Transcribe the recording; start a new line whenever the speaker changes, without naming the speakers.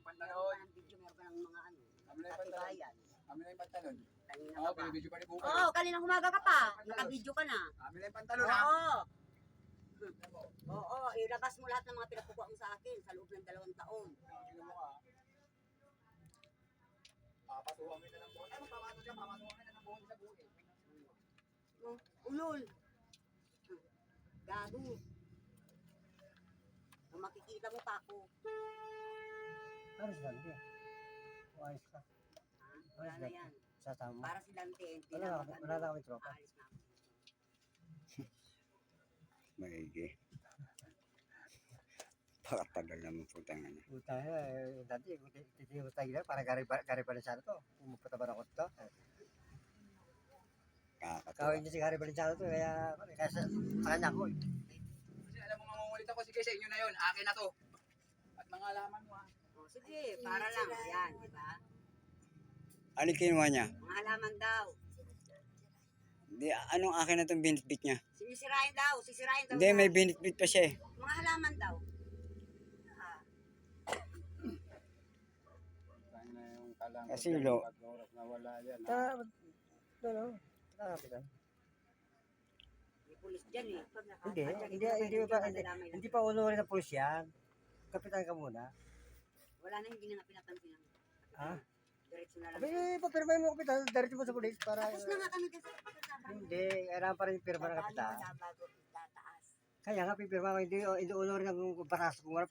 yung pantalon.
Meron video, meron ka ng mga ano.
Kami na yung pantalon.
Katibayan.
Kami na yung pantalon.
Kanina
Oo,
ka pa.
pinibidyo pa ni Bukay.
Oo, kaninang umaga ka pa. Naka-video ka na.
Kami na yung pantalon ha.
Oo. Oo, ilabas mo lahat ng mga pinagkukuha mo sa akin sa loob ng 2 taon.
Sino mo ka? Papasuhan kita ng buwan. Ay, magpapasok siya. Papasuhan kita ng buwan sa buwan.
Oh, ulol. Gago. Kung makikita mo pa ako.
Aris Dante. Ayos ka.
Wala na yan.
Sasama.
Para si Dante, hindi
Wala
na
na kami tropa.
aalis na ako.
Maigi. Pakatagal naman po tayo nga.
Puta Dante, titigil mo tayo na, parang gari Valenciano to. Pumapatabar ako to.
Kakatawa.
Kawin niya si Gary Valenciano to, kaya sa kanya ko.
Kasi alam mo mangungulit ako. Sige, sa inyo na yun. Akin na to. At mga alaman mo ha.
Oh, sige, para lang. Yan, di ba?
Ano kinuha niya?
Mga halaman daw.
Di, anong akin na itong binitbit niya?
Sisirain daw, sisirain daw.
Hindi,
yan.
may binitbit pa siya eh.
Mga halaman daw. Ah,
Tayo na yung kalang.
Kasi lo-
Oras na wala yan.
Ano? Kapitan.
may pulis dyan eh.
Hindi pa ulo rin ng pulis yan. Kapitan ka muna.
Wala na, hindi na nga pinapansin.
Ha?
Diretso na lang.
Abi, papirmay mo kapitan, diretso mo sa pulis para...
Tapos na nga kami kasi sa
Hindi, kailangan pa rin yung pirma ng kapitan.
bago tataas.
Kaya nga, pipirma ko, hindi ulo rin ng batas kung ano,